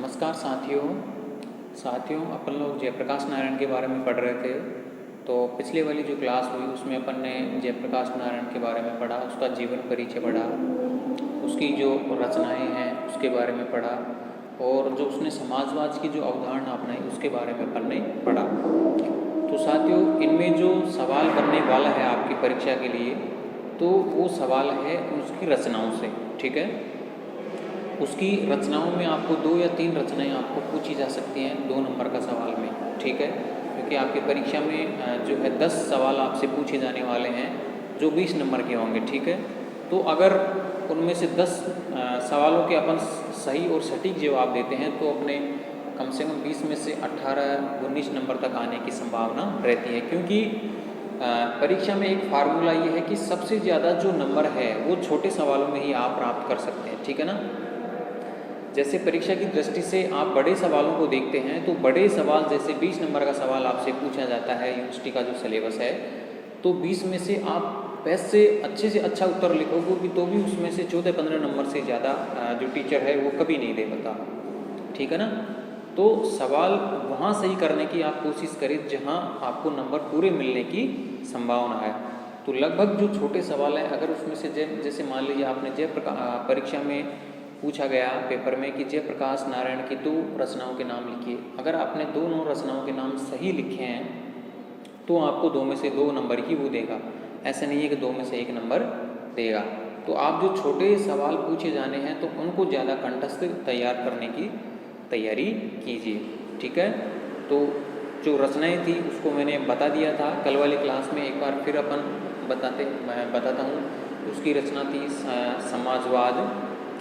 नमस्कार साथियों अपन लोग जयप्रकाश नारायण के बारे में पढ़ रहे थे। तो पिछले वाली जो क्लास हुई उसमें अपन ने जयप्रकाश नारायण के बारे में पढ़ा, उसका जीवन परिचय पढ़ा, उसकी जो रचनाएं हैं उसके बारे में पढ़ा और जो उसने समाजवाद की जो अवधारणा अपनाई उसके बारे में अपन ने पढ़ा। तो साथियों, इनमें जो सवाल बनने वाला है आपकी परीक्षा के लिए, तो वो सवाल है उसकी रचनाओं से। ठीक है, उसकी रचनाओं में आपको 2 या 3 रचनाएं आपको पूछी जा सकती हैं 2 नंबर का सवाल में। ठीक है, क्योंकि आपकी परीक्षा में जो है 10 सवाल आपसे पूछे जाने वाले हैं जो 20 नंबर के होंगे। ठीक है, तो अगर उनमें से 10 सवालों के अपन सही और सटीक जवाब देते हैं तो अपने कम से कम 20 में से 18-19 नंबर तक आने की संभावना रहती है। क्योंकि परीक्षा में एक फार्मूला ये है कि सबसे ज़्यादा जो नंबर है वो छोटे सवालों में ही आप प्राप्त कर सकते हैं। ठीक है ना, जैसे परीक्षा की दृष्टि से आप बड़े सवालों को देखते हैं तो बड़े सवाल जैसे 20 नंबर का सवाल आपसे पूछा जाता है यूनिवर्सिटी का जो सिलेबस है, तो 20 में से आप बेस्ट से अच्छा उत्तर लिखोगे भी तो भी उसमें से 14-15 नंबर से ज़्यादा जो टीचर है वो कभी नहीं दे पाता। ठीक है ना, तो सवाल वहाँ सही करने की आप कोशिश करें जहाँ आपको नंबर पूरे मिलने की संभावना है। तो लगभग जो छोटे सवाल हैं अगर उसमें से जैसे मान लीजिए आपने परीक्षा में पूछा गया पेपर में कि जयप्रकाश नारायण की 2 रचनाओं के नाम लिखिए, अगर आपने दोनों रचनाओं के नाम सही लिखे हैं तो आपको 2 में से 2 नंबर ही वो देगा, ऐसा नहीं है कि 2 में से 1 नंबर देगा। तो आप जो छोटे सवाल पूछे जाने हैं तो उनको ज़्यादा कंठस्थ तैयार करने की तैयारी कीजिए। ठीक है, तो जो रचनाएं थी उसको मैंने बता दिया था कल वाली क्लास में, एक बार फिर अपन मैं बताता हूँ। उसकी रचना थी समाजवाद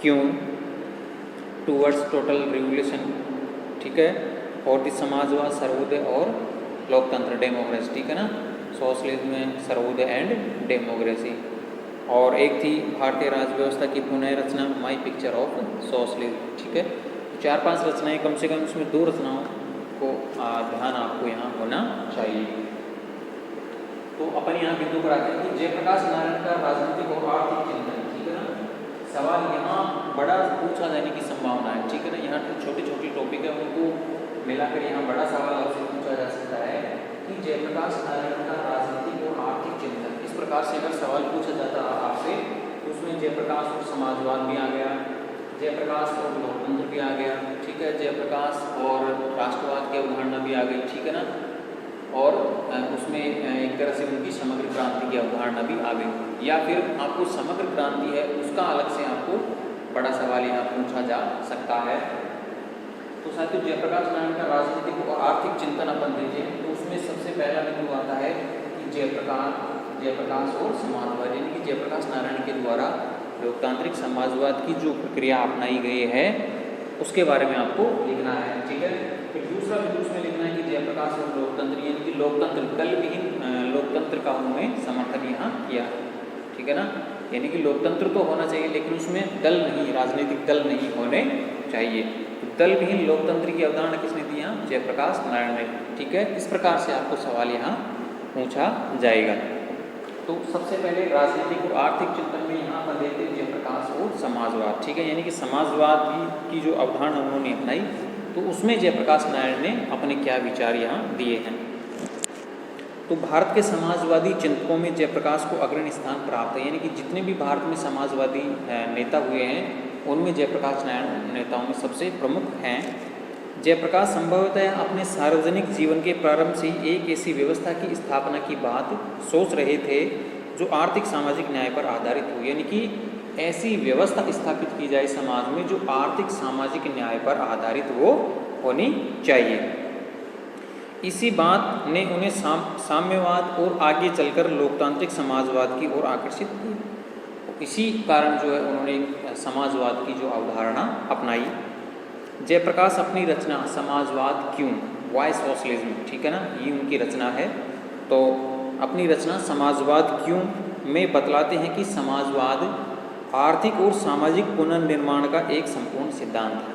क्यों, टूवर्ड्स टोटल रिवोल्यूशन। ठीक है, और दी समाजवाद, सर्वोदय और लोकतंत्र, डेमोक्रेसी। ठीक है ना, सोशलिज्म में सर्वोदय एंड डेमोक्रेसी। और एक थी भारतीय राज्य व्यवस्था की पुनः रचना, माई पिक्चर ऑफ सोशलिज्म। ठीक है, 4-5 रचनाएं, कम से कम इसमें 2 रचनाओं को ध्यान आपको यहाँ होना चाहिए। तो अपन यहाँ बिंदु पर आते हैं कि जयप्रकाश नारायण का राजनीतिक और आर्थिक चिंतन। ठीक है ना, सवाल यहाँ बड़ा पूछा जाने की संभावना है। ठीक है ना, यहाँ छोटी छोटी टॉपिक है उनको मिलाकर यहाँ बड़ा सवाल आपसे पूछा जा सकता है कि जयप्रकाश नारायण का राजनीतिक और आर्थिक चिंतन। इस प्रकार से अगर सवाल पूछा जाता है आपसे तो उसमें जयप्रकाश और समाजवाद भी आ गया, जयप्रकाश और लोकतंत्र भी आ गया। ठीक है, जयप्रकाश और राष्ट्रवाद की अवधारणा भी आ गई। ठीक है ना, और उसमें एक तरह से उनकी समग्र क्रांति की अवधारणा भी आ गई, या फिर आपको समग्र क्रांति है उसका अलग से आपको बड़ा सवाल यहाँ पूछा जा सकता है। तो साथियों, जयप्रकाश नारायण का राजनीतिक और आर्थिक चिंतन अपन देखें तो उसमें सबसे पहला बिंदु आता है कि जयप्रकाश और समाजवाद, यानी कि जयप्रकाश नारायण के द्वारा लोकतांत्रिक समाजवाद की जो प्रक्रिया अपनाई गई है उसके बारे में आपको लिखना है। ठीक है, फिर दूसरा बिंदु उसमें लिखना है कि जयप्रकाश और लोकतंत्र, यानी कि लोकतंत्र, दल विहीन लोकतंत्र का उन्होंने समर्थन यहाँ किया। ठीक है ना, यानी कि लोकतंत्र तो होना चाहिए लेकिन उसमें दल नहीं, राजनीतिक दल नहीं होने चाहिए। तो दल विहीन लोकतंत्र की अवधारणा किसने दी यहाँ? जयप्रकाश नारायण ने। ठीक है, इस प्रकार से आपको सवाल यहाँ पूछा जाएगा। तो सबसे पहले राजनीतिक और आर्थिक चिंतन में यहाँ पर देते हैं जयप्रकाश और समाजवाद। ठीक है, यानी कि समाजवाद की जो अवधारणा उन्होंने अपनाई तो उसमें जयप्रकाश नारायण ने अपने क्या विचार यहाँ दिए हैं। तो भारत के समाजवादी चिंतकों में जयप्रकाश को अग्रणी स्थान प्राप्त है, यानी कि जितने भी भारत में समाजवादी नेता हुए हैं उनमें जयप्रकाश नारायण नेताओं में सबसे प्रमुख हैं। जयप्रकाश संभवतः अपने सार्वजनिक जीवन के प्रारंभ से ही एक ऐसी व्यवस्था की स्थापना की बात सोच रहे थे जो आर्थिक सामाजिक न्याय पर आधारित हो, यानी कि ऐसी व्यवस्था स्थापित की जाए समाज में जो आर्थिक सामाजिक न्याय पर आधारित वो होनी चाहिए। इसी बात ने उन्हें साम्यवाद और आगे चलकर लोकतांत्रिक समाजवाद की ओर आकर्षित की। इसी कारण जो है उन्होंने समाजवाद की जो अवधारणा अपनाई। जयप्रकाश अपनी रचना समाजवाद क्यों, वाई सोशलिज्म, ठीक है ना, ये उनकी रचना है। तो अपनी रचना समाजवाद क्यों में बतलाते हैं कि समाजवाद आर्थिक और सामाजिक पुनर्निर्माण का एक संपूर्ण सिद्धांत है,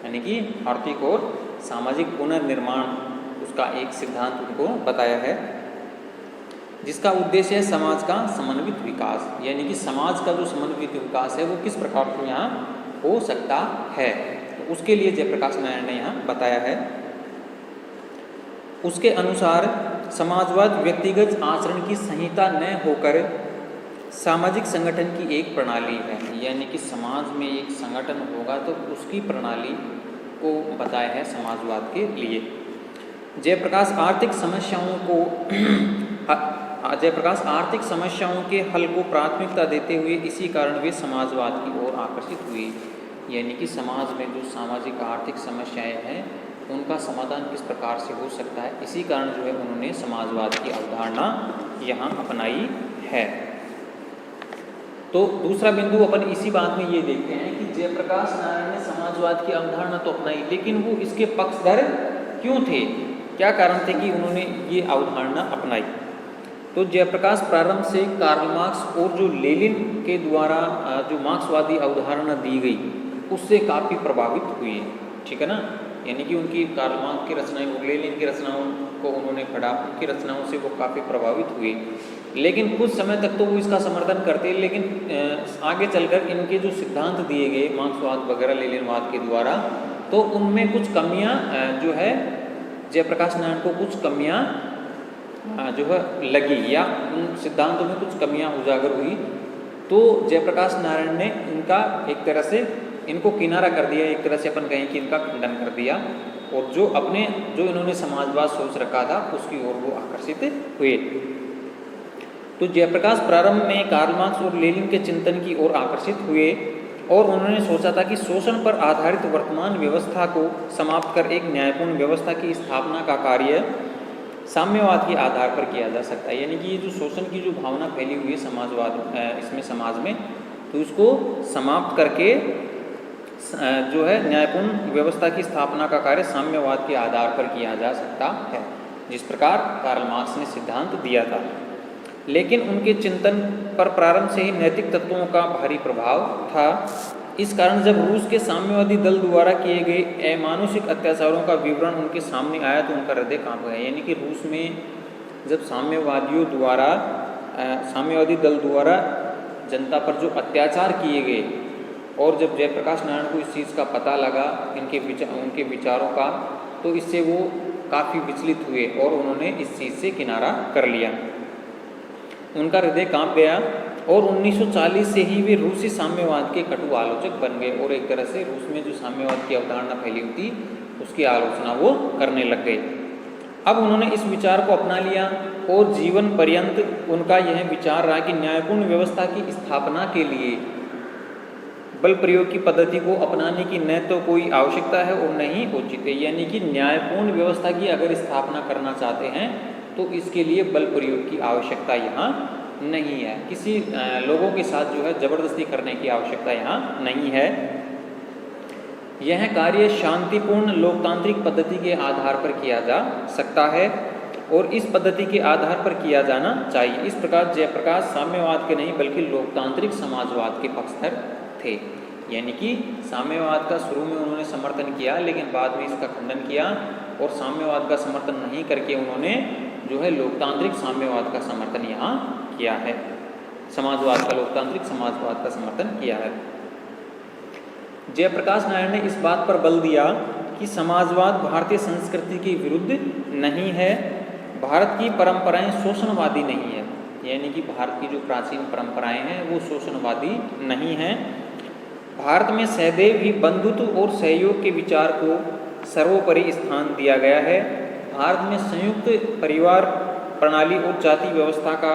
यानी कि आर्थिक और सामाजिक पुनर्निर्माण उसका एक सिद्धांत उनको बताया है जिसका उद्देश्य है समाज का समन्वित विकास, यानी कि समाज का जो समन्वित विकास है वो किस प्रकार से यहाँ हो सकता है। तो उसके लिए जयप्रकाश नारायण ने यहाँ बताया है। उसके अनुसार समाजवाद व्यक्तिगत आचरण की संहिता न होकर सामाजिक संगठन की एक प्रणाली है, यानी कि समाज में एक संगठन होगा तो उसकी प्रणाली को बताया है समाजवाद के लिए। जयप्रकाश आर्थिक समस्याओं के हल को प्राथमिकता देते हुए इसी कारण वे समाजवाद की ओर आकर्षित हुए, यानी कि समाज में जो सामाजिक आर्थिक समस्याएं हैं उनका समाधान किस प्रकार से हो सकता है, इसी कारण जो है उन्होंने समाजवाद की अवधारणा यहाँ अपनाई है। तो दूसरा बिंदु अपन इसी बात में ये देखते हैं कि जयप्रकाश नारायण ने समाजवाद की अवधारणा तो अपनाई, लेकिन वो इसके पक्षधर क्यों थे, क्या कारण थे कि उन्होंने ये अवधारणा अपनाई। तो जयप्रकाश प्रारंभ से कार्ल मार्क्स और जो लेनिन के द्वारा जो मार्क्सवादी अवधारणा दी गई उससे काफ़ी प्रभावित हुए, ठीक है ना। यानी कि उनकी कार्ल मार्क्स की रचनाएं और लेनिन की रचनाओं को उन्होंने पढ़ा, उनकी रचनाओं से वो काफ़ी प्रभावित हुए, लेकिन कुछ समय तक तो वो इसका समर्थन करते, लेकिन आगे चलकर इनके जो सिद्धांत दिए गए मार्क्सवाद वगैरह लेनिनवाद के द्वारा, तो उनमें कुछ कमियां जो है जयप्रकाश नारायण को कुछ कमियां जो है लगी, या उन सिद्धांतों में कुछ कमियां उजागर हुई। तो जयप्रकाश नारायण ने इनका एक तरह से इनको किनारा कर दिया, एक तरह से अपन कहें कि इनका खंडन कर दिया, और जो इन्होंने समाजवाद सोच रखा था उसकी ओर वो आकर्षित हुए। तो जयप्रकाश प्रारंभ में कार्ल मार्क्स और लेनिन के चिंतन की ओर आकर्षित हुए और उन्होंने सोचा था कि शोषण पर आधारित वर्तमान व्यवस्था को समाप्त कर एक न्यायपूर्ण व्यवस्था की स्थापना का कार्य साम्यवाद के आधार पर किया जा सकता है। यानी कि ये जो शोषण की जो भावना फैली हुई है समाजवाद इसमें समाज में, तो उसको समाप्त करके जो है न्यायपूर्ण व्यवस्था की स्थापना का कार्य साम्यवाद के आधार पर किया जा सकता है, जिस प्रकार कार्ल मार्क्स ने सिद्धांत दिया था। लेकिन उनके चिंतन पर प्रारंभ से ही नैतिक तत्वों का भारी प्रभाव था। इस कारण जब रूस के साम्यवादी दल द्वारा किए गए अमानुषिक अत्याचारों का विवरण उनके सामने आया तो उनका हृदय कांप गया। यानी कि रूस में जब साम्यवादी दल द्वारा जनता पर जो अत्याचार किए गए, और जब जयप्रकाश नारायण को इस चीज़ का पता लगा उनके विचारों का, तो इससे वो काफ़ी विचलित हुए और उन्होंने इस चीज़ से किनारा कर लिया। उनका हृदय कांप गया और 1940 से ही वे रूसी साम्यवाद के कटु आलोचक बन गए, और एक तरह से रूस में जो साम्यवाद की अवधारणा फैली हुई थी उसकी आलोचना वो करने लग गए। अब उन्होंने इस विचार को अपना लिया और जीवन पर्यंत उनका यह विचार रहा कि न्यायपूर्ण व्यवस्था की स्थापना के लिए बल प्रयोग की पद्धति को अपनाने की न तो कोई आवश्यकता है और न ही उचित है। यानी कि न्यायपूर्ण व्यवस्था की अगर स्थापना करना चाहते हैं तो इसके लिए बल प्रयोग की आवश्यकता यहाँ नहीं है, किसी लोगों के साथ जो है जबरदस्ती करने की आवश्यकता यहाँ नहीं है। यह कार्य शांतिपूर्ण लोकतांत्रिक पद्धति के आधार पर किया जा सकता है और इस पद्धति के आधार पर किया जाना चाहिए। इस प्रकार जयप्रकाश साम्यवाद के नहीं बल्कि लोकतांत्रिक समाजवाद के पक्षधर थे। यानी कि साम्यवाद का शुरू में उन्होंने समर्थन किया, लेकिन बाद में इसका खंडन किया, और साम्यवाद का समर्थन नहीं करके उन्होंने जो है लोकतांत्रिक साम्यवाद का समर्थन यहाँ किया है, समाजवाद का लोकतांत्रिक समाजवाद का समर्थन किया है। जयप्रकाश नारायण ने इस बात पर बल दिया कि समाजवाद भारतीय संस्कृति के विरुद्ध नहीं है, भारत की परंपराएं शोषणवादी नहीं है। यानी कि भारत की जो प्राचीन परंपराएं हैं वो शोषणवादी नहीं हैं। भारत में सदैव ही बंधुत्व और सहयोग के विचार को सर्वोपरि स्थान दिया गया है। भारत में संयुक्त परिवार प्रणाली और जाति व्यवस्था का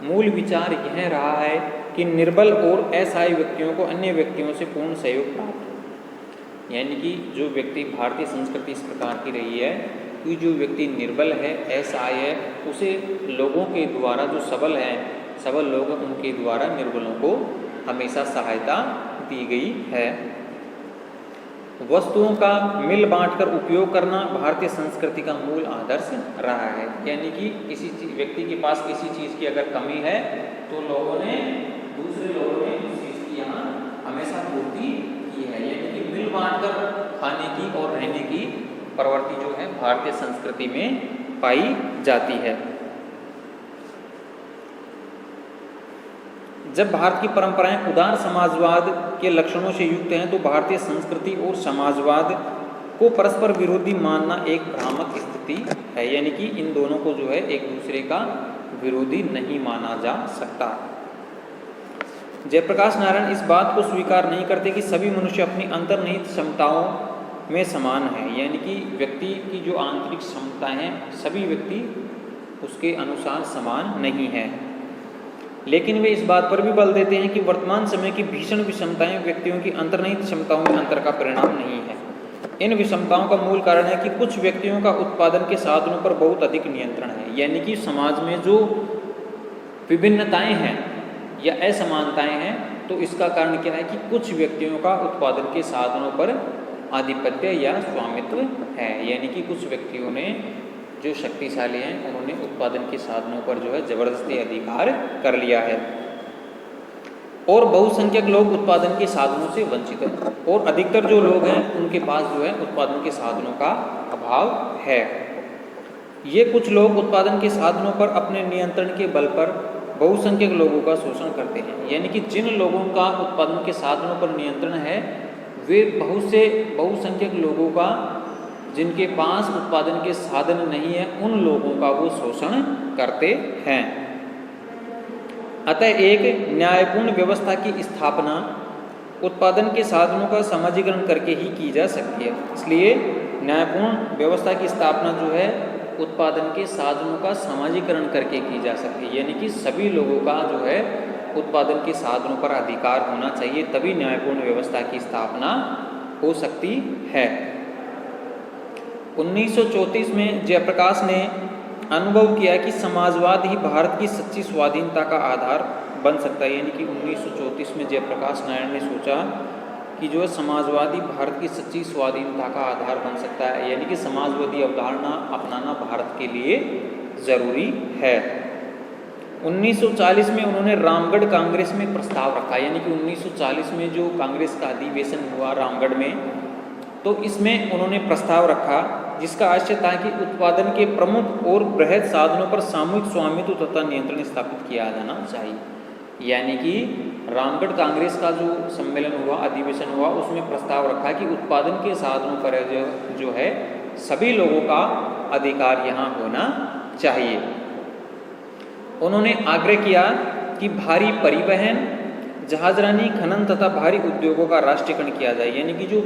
मूल विचार यह रहा है कि निर्बल और असहाय व्यक्तियों को अन्य व्यक्तियों से पूर्ण सहयोग प्राप्त हो। यानी कि जो व्यक्ति, भारतीय संस्कृति इस प्रकार की रही है कि जो व्यक्ति निर्बल है, असहाय है, उसे लोगों के द्वारा, जो सबल लोग उनके द्वारा निर्बलों को हमेशा सहायता दी गई है। वस्तुओं का मिल बांटकर उपयोग करना भारतीय संस्कृति का मूल आदर्श रहा है। यानी कि किसी व्यक्ति के पास किसी चीज़ की अगर कमी है तो दूसरे लोगों ने उस चीज़ की यहाँ हमेशा पूर्ति की है। यानी कि मिल बांटकर खाने की और रहने की प्रवृत्ति जो है भारतीय संस्कृति में पाई जाती है। जब भारत की परंपराएं उदार समाजवाद के लक्षणों से युक्त हैं तो भारतीय संस्कृति और समाजवाद को परस्पर विरोधी मानना एक भ्रामक स्थिति है। यानी कि इन दोनों को जो है एक दूसरे का विरोधी नहीं माना जा सकता। जयप्रकाश नारायण इस बात को स्वीकार नहीं करते कि सभी मनुष्य अपनी अंतर्निहित क्षमताओं में समान है। यानी कि व्यक्ति की जो आंतरिक क्षमताएं हैं सभी व्यक्ति उसके अनुसार समान नहीं है, लेकिन वे इस बात पर भी बल देते हैं कि वर्तमान समय की भीषण विषमताएं व्यक्तियों की अंतर्निहित क्षमताओं में अंतर का परिणाम नहीं है। इन विषमताओं का मूल कारण है कि कुछ व्यक्तियों का उत्पादन के साधनों पर बहुत अधिक नियंत्रण है। यानी कि समाज में जो विभिन्नताएं हैं या असमानताएं हैं तो इसका कारण क्या है कि कुछ व्यक्तियों का उत्पादन के साधनों पर आधिपत्य या स्वामित्व है। यानी कि कुछ व्यक्तियों ने जो शक्तिशाली हैं उन्होंने उत्पादन के साधनों पर जो है जबरदस्ती अधिकार कर लिया है और बहुसंख्यक लोग उत्पादन के साधनों से वंचित हैं और अधिकतर जो लोग हैं उनके पास जो है उत्पादन के साधनों का अभाव है। ये कुछ लोग उत्पादन के साधनों पर अपने नियंत्रण के बल पर बहुसंख्यक लोगों का शोषण करते हैं। यानी कि जिन लोगों का उत्पादन के साधनों पर नियंत्रण है वे बहुत से बहुसंख्यक लोगों का जिनके पास उत्पादन के साधन नहीं है उन लोगों का वो शोषण करते हैं। अतः एक न्यायपूर्ण व्यवस्था की स्थापना उत्पादन के साधनों का समाजीकरण करके ही की जा सकती है। इसलिए न्यायपूर्ण व्यवस्था की स्थापना जो है उत्पादन के साधनों का समाजीकरण करके की जा सकती है। यानी कि सभी लोगों का जो है उत्पादन के साधनों पर अधिकार होना चाहिए, तभी न्यायपूर्ण व्यवस्था की स्थापना हो सकती है। 1934 में जयप्रकाश ने अनुभव किया कि समाजवाद ही भारत की सच्ची स्वाधीनता का आधार बन सकता है। यानी कि 1934 में जयप्रकाश नारायण ने सोचा कि जो है समाजवादी भारत की सच्ची स्वाधीनता का आधार बन सकता है। यानी कि समाजवादी अवधारणा अपनाना भारत के लिए ज़रूरी है। 1940 में उन्होंने रामगढ़ कांग्रेस में प्रस्ताव रखा। यानी कि 1940 में जो कांग्रेस का अधिवेशन हुआ रामगढ़ में, तो इसमें उन्होंने प्रस्ताव रखा जिसका आशय था कि उत्पादन के प्रमुख और बृहद साधनों पर सामूहिक स्वामित्व तथा नियंत्रण स्थापित किया जाना चाहिए। यानी कि रामगढ़ कांग्रेस का जो सम्मेलन हुआ, अधिवेशन हुआ, उसमें प्रस्ताव रखा कि उत्पादन के साधनों पर जो है सभी लोगों का अधिकार यहाँ होना चाहिए। उन्होंने आग्रह किया कि भारी परिवहन, जहाजरानी, खनन तथा भारी उद्योगों का राष्ट्रीयकरण किया जाए। यानी कि जो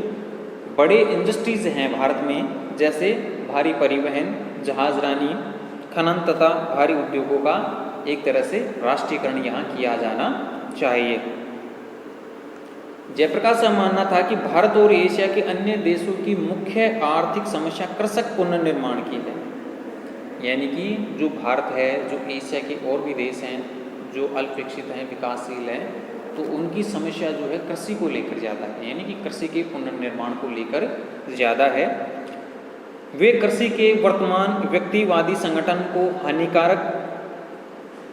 बड़े इंडस्ट्रीज हैं भारत में, जैसे भारी परिवहन, जहाजरानी, खनन तथा भारी उद्योगों का एक तरह से राष्ट्रीयकरण यहाँ किया जाना चाहिए। जयप्रकाश का मानना था कि भारत और एशिया के अन्य देशों की मुख्य आर्थिक समस्या कृषक पुनर्निर्माण की है। यानी कि जो भारत है, जो एशिया के और भी देश हैं जो अल्प विकसित हैं, विकासशील हैं, तो उनकी समस्या जो है कृषि को लेकर ज़्यादा है। यानी कि कृषि के पुनर्निर्माण को लेकर ज़्यादा है। वे कृषि के वर्तमान व्यक्तिवादी संगठन को हानिकारक,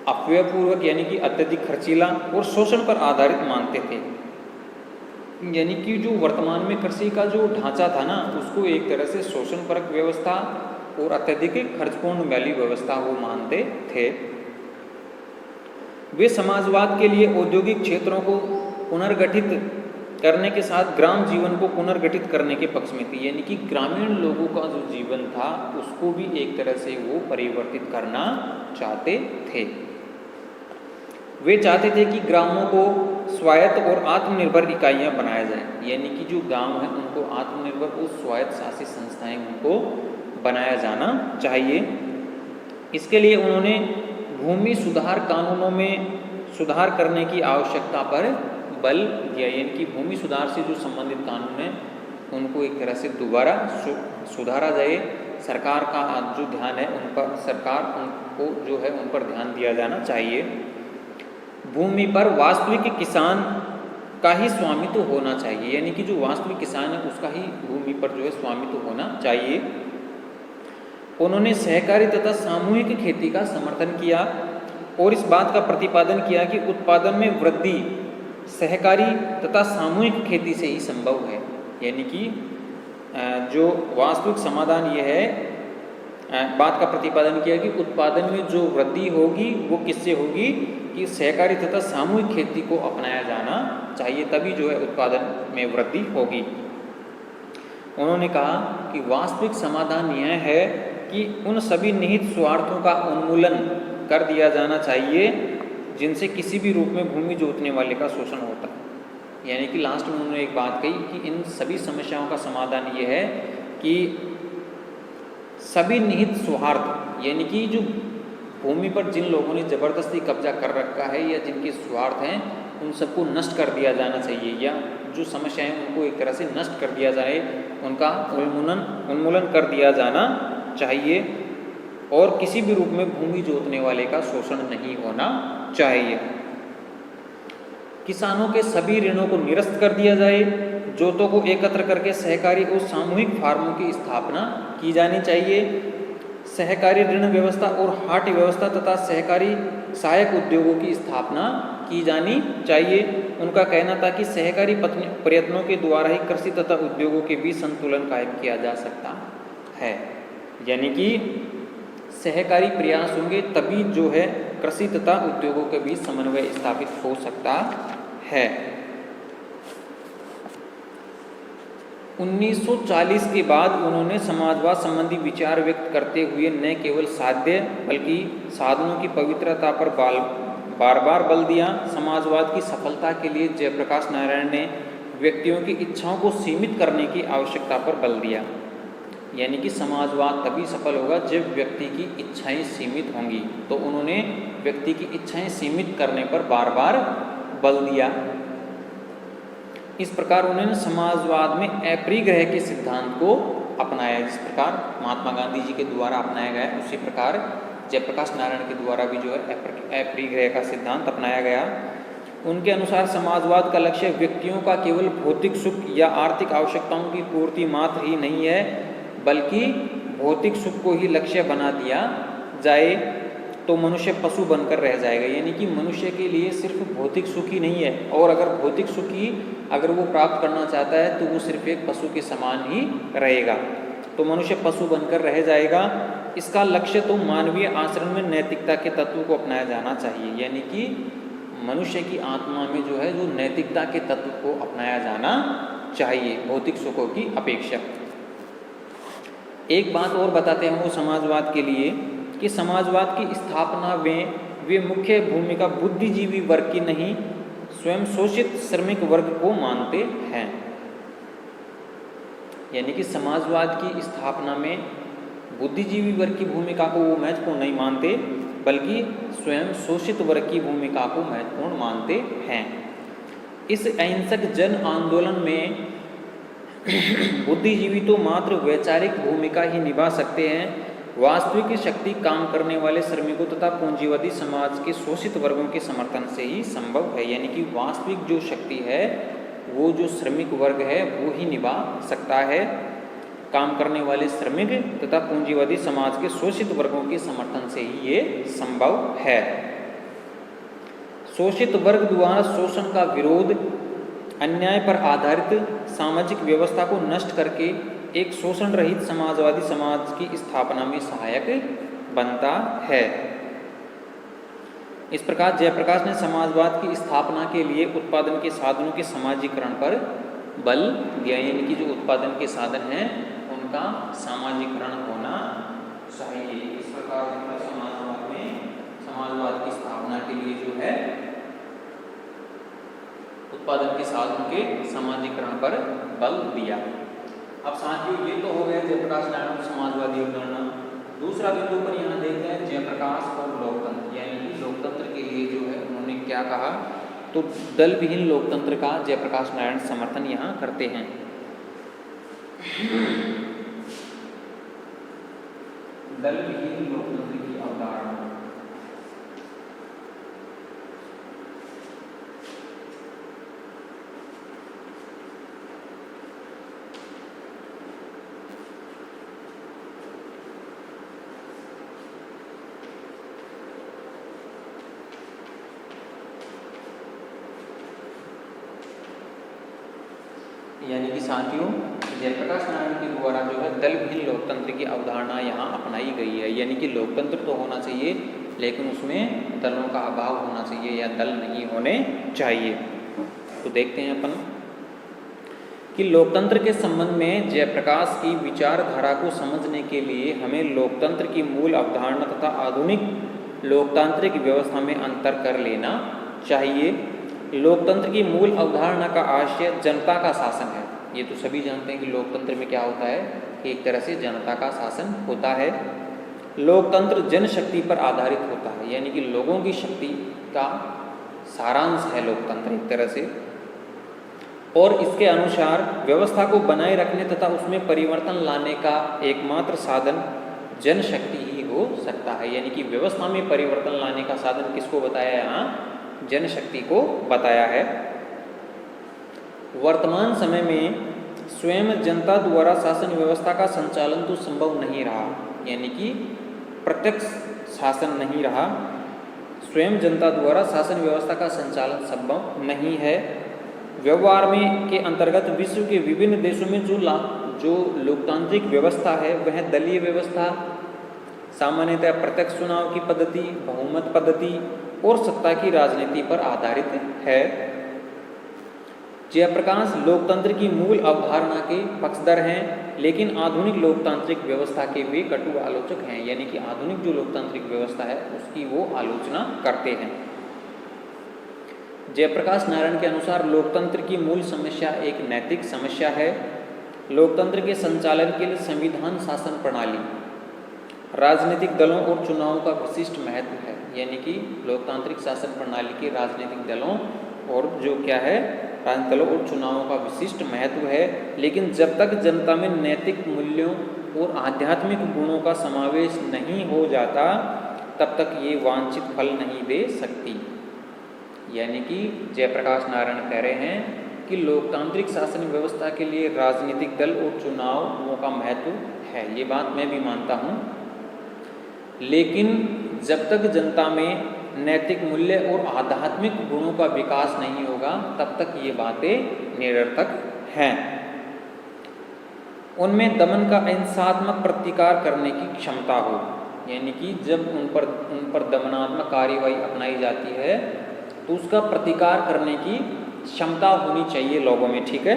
अपव्ययपूर्वक यानी कि अत्यधिक खर्चीला और शोषण पर आधारित मानते थे। यानी कि जो वर्तमान में कृषि का जो ढांचा था ना, उसको एक तरह से शोषणपरक व्यवस्था और अत्यधिक खर्चपूर्ण वाली व्यवस्था वो मानते थे। वे समाजवाद के लिए औद्योगिक क्षेत्रों को पुनर्गठित करने के साथ ग्राम जीवन को पुनर्गठित करने के पक्ष में थी। यानी कि ग्रामीण लोगों का जो जीवन था उसको भी एक तरह से वो परिवर्तित करना चाहते थे। वे चाहते थे कि ग्रामों को स्वायत्त और आत्मनिर्भर इकाइयां बनाया जाए। यानी कि जो गांव हैं उनको आत्मनिर्भर और स्वायत्त शासित संस्थाएं उनको बनाया जाना चाहिए। इसके लिए उन्होंने भूमि सुधार कानूनों में सुधार करने की आवश्यकता पर बल दिया। यानी कि भूमि सुधार से जो संबंधित कानून हैं उनको एक तरह से दोबारा सुधारा जाए। सरकार का जो ध्यान है उन पर, सरकार उनको जो है उन पर ध्यान दिया जाना चाहिए। भूमि पर वास्तविक किसान का ही स्वामित्व होना चाहिए। यानी कि जो वास्तविक किसान है उसका ही भूमि पर जो है स्वामित्व होना चाहिए। उन्होंने सहकारी तथा सामूहिक खेती का समर्थन किया और इस बात का प्रतिपादन किया कि उत्पादन में वृद्धि सहकारी तथा सामूहिक खेती से ही संभव है। यानी कि जो वास्तविक समाधान ये है, बात का प्रतिपादन किया कि उत्पादन में जो वृद्धि होगी वो किससे होगी, कि कि सहकारी तथा सामूहिक खेती को अपनाया जाना चाहिए, तभी जो है उत्पादन में वृद्धि होगी। उन्होंने कहा कि वास्तविक समाधान यह है कि उन सभी निहित स्वार्थों का उन्मूलन कर दिया जाना चाहिए जिनसे किसी भी रूप में भूमि जोतने वाले का शोषण होता है। यानी कि लास्ट में उन्होंने एक बात कही कि इन सभी समस्याओं का समाधान ये है कि सभी निहित स्वार्थ, यानी कि जो भूमि पर जिन लोगों ने ज़बरदस्ती कब्जा कर रखा है या जिनके स्वार्थ हैं, उन सबको नष्ट कर दिया जाना चाहिए, या जो समस्याएं उनको एक तरह से नष्ट कर दिया जाए, उनका उन्मूलन कर दिया जाना चाहिए, और किसी भी रूप में भूमि जोतने वाले का शोषण नहीं होना चाहिए। किसानों के सभी ऋणों को निरस्त कर दिया जाए, जोतों को एकत्र करके सहकारी और सामूहिक फार्मों की स्थापना की जानी चाहिए। सहकारी ऋण व्यवस्था और हाट व्यवस्था तथा सहकारी सहायक उद्योगों की स्थापना की जानी चाहिए। उनका कहना था कि सहकारी प्रयत्नों के द्वारा ही कृषि तथा उद्योगों के बीच संतुलन कायम किया जा सकता है। यानी कि सहकारी प्रयास होंगे तभी जो है कृषि तथा उद्योगों के बीच समन्वय स्थापित हो सकता है। 1940 के बाद उन्होंने समाजवाद संबंधी विचार व्यक्त करते हुए न केवल साध्य बल्कि साधनों की पवित्रता पर बार बार बल दिया। समाजवाद की सफलता के लिए जयप्रकाश नारायण ने व्यक्तियों की इच्छाओं को सीमित करने की आवश्यकता पर बल दिया। यानी कि समाजवाद तभी सफल होगा जब व्यक्ति की इच्छाएं सीमित होंगी, तो उन्होंने व्यक्ति की इच्छाएं सीमित करने पर बार बार बल दिया। इस प्रकार उन्होंने समाजवाद में अपरिग्रह के सिद्धांत को अपनाया। जिस प्रकार महात्मा गांधी जी के द्वारा अपनाया गया, उसी प्रकार जयप्रकाश नारायण के द्वारा भी जो है अपरिग्रह का सिद्धांत अपनाया गया। उनके अनुसार समाजवाद का लक्ष्य व्यक्तियों का केवल भौतिक सुख या आर्थिक आवश्यकताओं की पूर्ति मात्र ही नहीं है, बल्कि भौतिक सुख को ही लक्ष्य बना दिया जाए तो मनुष्य पशु बनकर रह जाएगा। यानी कि मनुष्य के लिए सिर्फ भौतिक सुख ही नहीं है, और अगर भौतिक सुख ही अगर वो प्राप्त करना चाहता है तो वो सिर्फ एक पशु के समान ही रहेगा, तो मनुष्य पशु बनकर रह जाएगा। इसका लक्ष्य तो मानवीय आचरण में नैतिकता के तत्व को अपनाया जाना चाहिए। यानी कि मनुष्य की आत्मा में जो है जो नैतिकता के तत्व को अपनाया जाना चाहिए भौतिक सुखों की अपेक्षा। एक बात और बताते हैं वो समाजवाद के लिए कि समाजवाद की स्थापना में वे मुख्य भूमिका बुद्धिजीवी वर्ग की नहीं, स्वयं शोषित श्रमिक वर्ग को मानते हैं। यानी कि समाजवाद की स्थापना में बुद्धिजीवी वर्ग की भूमिका को वो महत्वपूर्ण नहीं मानते, बल्कि स्वयं शोषित वर्ग की भूमिका को महत्वपूर्ण मानते हैं। इस अहिंसक जन आंदोलन में बुद्धिजीवी तो मात्र वैचारिक भूमिका ही निभा सकते हैं। वास्तविक शक्ति काम करने वाले श्रमिकों तथा पूंजीवादी समाज के शोषित वर्गों के समर्थन से ही संभव है। यानी कि वास्तविक जो शक्ति है वो जो श्रमिक वर्ग है वो ही निभा सकता है। काम करने वाले श्रमिक तथा पूंजीवादी समाज के शोषित वर्गों के समर्थन से ही ये संभव है। शोषित वर्ग द्वारा शोषण का विरोध अन्याय पर आधारित सामाजिक व्यवस्था को नष्ट करके एक शोषण रहित समाजवादी समाज की स्थापना में सहायक बनता है। इस प्रकार जयप्रकाश ने समाजवाद की स्थापना के लिए उत्पादन के साधनों के समाजीकरण पर बल दिया। यानी कि जो उत्पादन के साधन हैं उनका सामाजीकरण होना चाहिए। इस प्रकार समाजवाद में समाजवाद की स्थापना के लिए जो है उत्पादन के साधनों के सामाजीकरण पर बल दिया। अब साथियों ये तो हो गया जयप्रकाश नारायण की समाजवादी अवधारणा। दूसरा बिंदु पर यहाँ देखते हैं जयप्रकाश और लोकतंत्र। यानी कि लोकतंत्र के लिए जो है उन्होंने क्या कहा, तो दल विहीन लोकतंत्र का जयप्रकाश नारायण समर्थन यहाँ करते हैं। दल विहीन लोकतंत्र की अवधारणा। यानी कि साथियों जयप्रकाश नारायण के द्वारा जो है दल विहीन लोकतंत्र की अवधारणा यहाँ अपनाई गई है। यानी कि लोकतंत्र तो होना चाहिए लेकिन उसमें दलों का अभाव होना चाहिए या दल नहीं होने चाहिए। तो देखते हैं अपन कि लोकतंत्र के संबंध में जयप्रकाश की विचारधारा को समझने के लिए हमें लोकतंत्र की मूल अवधारणा तथा आधुनिक लोकतांत्रिक व्यवस्था में अंतर कर लेना चाहिए। लोकतंत्र की मूल अवधारणा का आशय जनता का शासन है। ये तो सभी जानते हैं कि लोकतंत्र में क्या होता है कि एक तरह से जनता का शासन होता है। लोकतंत्र जनशक्ति पर आधारित होता है, यानी कि लोगों की शक्ति का सारांश है लोकतंत्र एक तरह से, और इसके अनुसार व्यवस्था को बनाए रखने तथा उसमें परिवर्तन लाने का एकमात्र साधन जनशक्ति ही हो सकता है। यानी कि व्यवस्था में परिवर्तन लाने का साधन किसको बताया यहाँ? जनशक्ति को बताया है। वर्तमान समय में स्वयं जनता द्वारा शासन व्यवस्था का संचालन तो संभव नहीं रहा, यानी कि प्रत्यक्ष शासन नहीं रहा। स्वयं जनता द्वारा शासन व्यवस्था का संचालन संभव नहीं है। व्यवहार में के अंतर्गत विश्व के विभिन्न देशों में जो लोकतांत्रिक व्यवस्था है वह दलीय व्यवस्था, सामान्यतः प्रत्यक्ष चुनाव की पद्धति, बहुमत पद्धति और सत्ता की राजनीति पर आधारित है। जयप्रकाश लोकतंत्र की मूल अवधारणा के पक्षधर हैं, लेकिन आधुनिक लोकतांत्रिक व्यवस्था के वे कटु आलोचक हैं। यानी कि आधुनिक जो लोकतांत्रिक व्यवस्था है उसकी वो आलोचना करते हैं। जयप्रकाश नारायण के अनुसार लोकतंत्र की मूल समस्या एक नैतिक समस्या है। लोकतंत्र के संचालन के लिए संविधान शासन प्रणाली, राजनीतिक दलों और चुनावों का विशिष्ट महत्व है। यानी कि लोकतांत्रिक शासन प्रणाली के राजनीतिक दलों और जो क्या है राजनीतिक दलों और चुनावों का विशिष्ट महत्व है। लेकिन जब तक जनता में नैतिक मूल्यों और आध्यात्मिक गुणों का समावेश नहीं हो जाता तब तक ये वांछित फल नहीं दे सकती। यानी कि जयप्रकाश नारायण कह रहे हैं कि लोकतांत्रिक शासन व्यवस्था के लिए राजनीतिक दल और चुनावों का महत्व है। ये बात मैं भी मानता हूँ, लेकिन जब तक जनता में नैतिक मूल्य और आध्यात्मिक गुणों का विकास नहीं होगा तब तक ये बातें निरर्थक हैं। उनमें दमन का अहिंसात्मक प्रतिकार करने की क्षमता हो, यानी कि जब उन पर दमनात्मक कार्यवाही अपनाई जाती है तो उसका प्रतिकार करने की क्षमता होनी चाहिए लोगों में, ठीक है।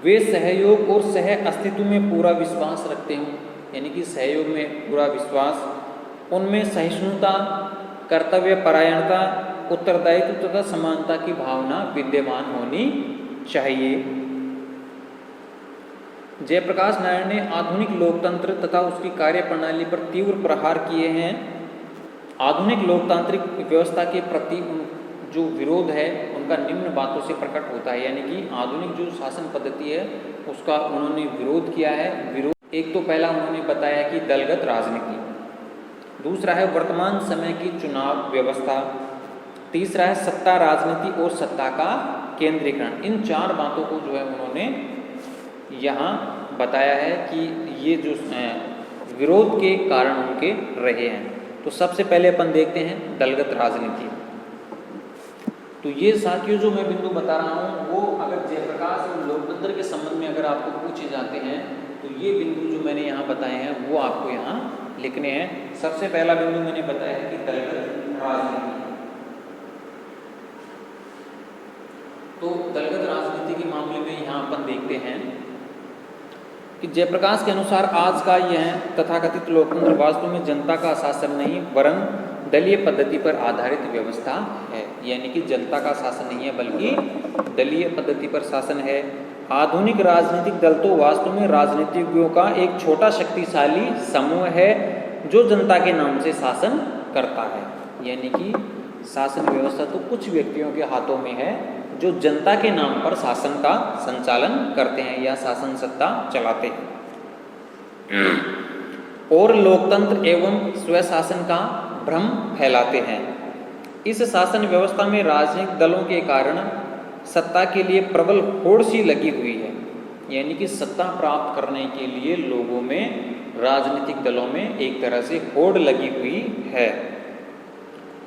वे सहयोग और सह अस्तित्व में पूरा विश्वास रखते हों, यानी कि सहयोग में पूरा विश्वास, उनमें सहिष्णुता, कर्तव्य परायणता, उत्तरदायित्व तथा समानता की भावना विद्यमान होनी चाहिए। जयप्रकाश नारायण ने आधुनिक लोकतंत्र तथा उसकी कार्यप्रणाली पर तीव्र प्रहार किए हैं। आधुनिक लोकतांत्रिक व्यवस्था के प्रति जो विरोध है उनका निम्न बातों से प्रकट होता है। यानी कि आधुनिक जो शासन पद्धति है उसका उन्होंने विरोध किया है। विरोध एक तो पहला उन्होंने बताया कि दलगत राजनीति, दूसरा है वर्तमान समय की चुनाव व्यवस्था, तीसरा है सत्ता राजनीति और सत्ता का केंद्रीकरण। इन चार बातों को जो है उन्होंने यहाँ बताया है कि ये जो विरोध के कारण उनके रहे हैं। तो सबसे पहले अपन देखते हैं दलगत राजनीति। तो ये साथियों जो मैं बिंदु बता रहा हूँ वो अगर जयप्रकाश और लोकतंत्र के संबंध में अगर आपको पूछे जाते हैं तो ये बिंदु जो मैंने यहाँ बताए हैं वो आपको यहाँ लिखने हैं। सबसे पहला बिंदु मैंने बताया है कि दलगत राजनीति। तो दलगत राजनीति के मामले में यहाँ अपन देखते हैं कि जयप्रकाश के अनुसार आज का यह तथाकथित लोकतंत्र वास्तव में जनता का शासन नहीं वरन दलीय पद्धति पर आधारित व्यवस्था है। यानी कि जनता का शासन नहीं है बल्कि दलीय पद्धति पर शासन है। आधुनिक राजनीतिक दल तो वास्तव में राजनीतिज्ञों का एक छोटा शक्तिशाली समूह है जो जनता के नाम से शासन करता है। यानी कि शासन व्यवस्था तो कुछ व्यक्तियों के हाथों में है जो जनता के नाम पर शासन का संचालन करते हैं या शासन सत्ता चलाते हैं और लोकतंत्र एवं स्वशासन का भ्रम फैलाते हैं। इस शासन व्यवस्था में राजनीतिक दलों के कारण सत्ता के लिए प्रबल होड़ सी लगी हुई है। यानी कि सत्ता प्राप्त करने के लिए लोगों में, राजनीतिक दलों में एक तरह से होड़ लगी हुई है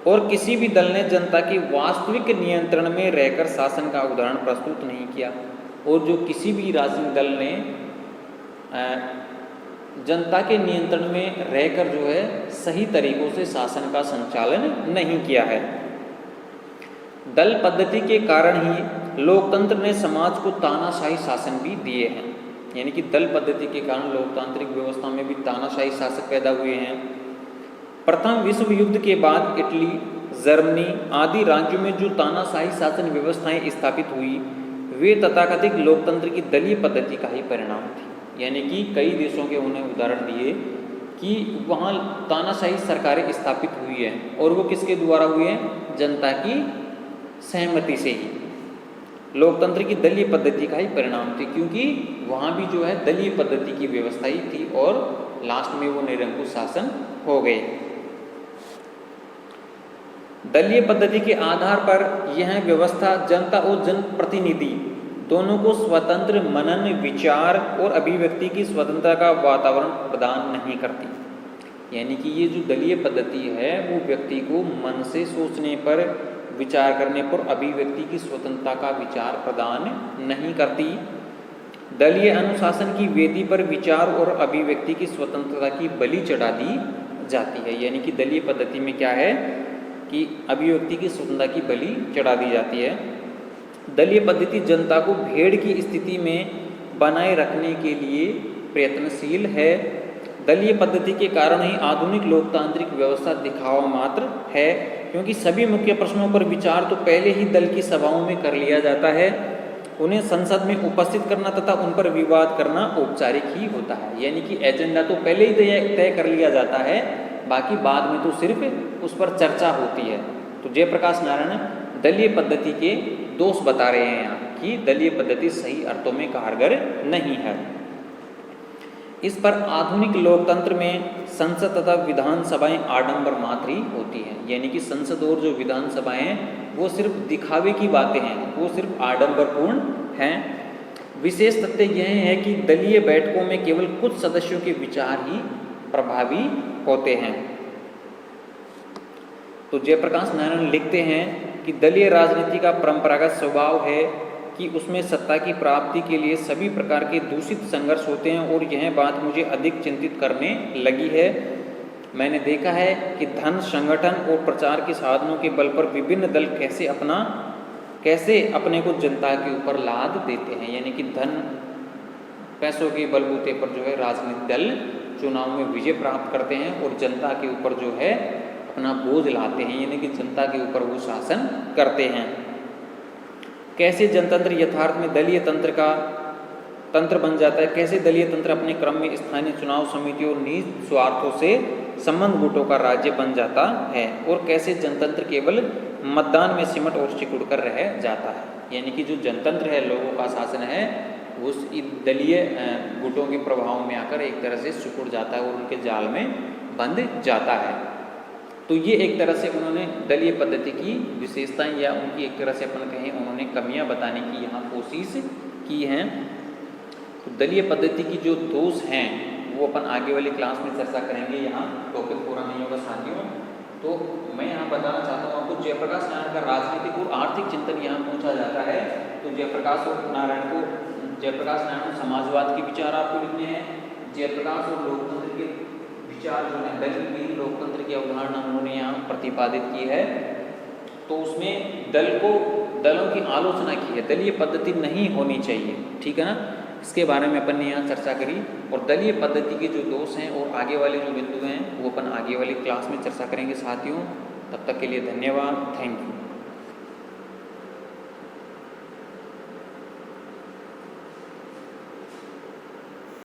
और किसी भी दल ने जनता की वास्तविक नियंत्रण में रहकर शासन का उदाहरण प्रस्तुत नहीं किया। और जो किसी भी राजनीतिक दल ने जनता के नियंत्रण में रहकर जो है सही तरीकों से शासन का संचालन नहीं किया है। दल पद्धति के कारण ही लोकतंत्र ने समाज को तानाशाही शासन भी दिए हैं, यानी कि दल पद्धति के कारण लोकतांत्रिक व्यवस्था में भी तानाशाही शासक पैदा हुए हैं। प्रथम विश्व युद्ध के बाद इटली, जर्मनी आदि राज्यों में जो तानाशाही शासन व्यवस्थाएं स्थापित हुई वे तथाकथित लोकतंत्र की दलीय पद्धति का ही परिणाम थी। यानी कि कई देशों के उन्हें उदाहरण दिए कि वहाँ तानाशाही सरकारें स्थापित हुई हैं और वो किसके द्वारा हुए हैं? जनता की सहमति से ही। लोकतंत्र की दलीय पद्धति का ही परिणाम थी, क्योंकि वहाँ भी जो है दलीय पद्धति की व्यवस्था ही थी और लास्ट में वो निरंकुश शासन हो गए। दलीय पद्धति के आधार पर यह व्यवस्था जनता और जनप्रतिनिधि दोनों को स्वतंत्र मनन, विचार और अभिव्यक्ति की स्वतंत्रता का वातावरण प्रदान नहीं करती। यानी कि ये जो दलीय पद्धति है वो व्यक्ति को मन से सोचने पर, विचार करने पर अभिव्यक्ति की स्वतंत्रता का विचार प्रदान नहीं करती। दलीय अनुशासन की वेदी पर विचार और अभिव्यक्ति की स्वतंत्रता की बलि चढ़ा दी जाती है। यानी कि दलीय पद्धति में क्या है कि अभिव्यक्ति की स्वतंत्रता की बलि चढ़ा दी जाती है। दलीय पद्धति जनता को भेड़ की स्थिति में बनाए रखने के लिए प्रयत्नशील है। दलीय पद्धति के कारण ही आधुनिक लोकतांत्रिक व्यवस्था दिखावा मात्र है, क्योंकि सभी मुख्य प्रश्नों पर विचार तो पहले ही दल की सभाओं में कर लिया जाता है। उन्हें संसद में उपस्थित करना तथा उन पर विवाद करना औपचारिक ही होता है। यानी कि एजेंडा तो पहले ही तय कर लिया जाता है, बाकी बाद में तो सिर्फ उस पर चर्चा होती है। तो जयप्रकाश नारायण दलीय पद्धति के दोष बता रहे हैं यहाँ कि दलीय पद्धति सही अर्थों में कारगर नहीं है। इस पर आधुनिक लोकतंत्र में संसद तथा विधानसभाएं आडंबर मात्र ही होती हैं। यानी कि संसद और जो विधानसभाएं हैं वो सिर्फ दिखावे की बातें हैं, वो सिर्फ आडंबरपूर्ण हैं। विशेष तथ्य यह है कि दलीय बैठकों में केवल कुछ सदस्यों के विचार ही प्रभावी होते हैं। तो जयप्रकाश नारायण लिखते हैं कि दलीय राजनीति का परंपरागत स्वभाव है कि उसमें सत्ता की प्राप्ति के लिए सभी प्रकार के दूषित संघर्ष होते हैं और यह बात मुझे अधिक चिंतित करने लगी है। मैंने देखा है कि धन, संगठन और प्रचार के साधनों के बल पर विभिन्न दल कैसे अपने को जनता के ऊपर लाद देते हैं। यानी कि धन, पैसों के बलबूते पर जो है राजनीतिक दल चुनाव में विजय प्राप्त करते हैं और जनता के ऊपर जो है अपना बोझ लाते हैं, यानी कि जनता के ऊपर वो शासन करते हैं। कैसे जनतंत्र यथार्थ में दलीय तंत्र बन जाता है, कैसे दलीय तंत्र अपने क्रम में स्थानीय चुनाव समितियों और निज स्वार्थों से संबंध गुटों का राज्य बन जाता है, और कैसे जनतंत्र केवल मतदान में सिमट और सिकुड़ कर रह जाता है। यानी कि जो जनतंत्र है, लोगों का शासन है, वो दलीय गुटों के प्रभाव में आकर एक तरह से सिकुड़ जाता है और उनके जाल में बंध जाता है। तो ये एक तरह से उन्होंने दलीय पद्धति की विशेषताएं या उनकी एक तरह से अपन कहें उन्होंने कमियां बताने की यहाँ कोशिश की हैं। तो दलीय पद्धति की जो दोष हैं वो अपन आगे वाली क्लास में चर्चा करेंगे। यहाँ टॉपिक पूरा नहीं होगा साथियों। तो मैं यहाँ बताना चाहता हूँ आपको, जयप्रकाश नारायण का राजनीतिक और आर्थिक चिंतन यहाँ पूछा जाता है। तो जयप्रकाश नारायण समाजवाद के विचार आपको लिखने हैं। जयप्रकाश और लोकतंत्र के विचार जो है, दलीय लोकतंत्र की अवधारणा उन्होंने यहाँ प्रतिपादित की है। तो उसमें दलों की आलोचना की है, दलीय पद्धति नहीं होनी चाहिए, ठीक है ना। इसके बारे में अपन ने यहाँ चर्चा करी और दलीय पद्धति के जो दोष हैं और आगे वाले जो बिंदु हैं वो अपन आगे वाली क्लास में चर्चा करेंगे साथियों। तब तक के लिए धन्यवाद, थैंक यू।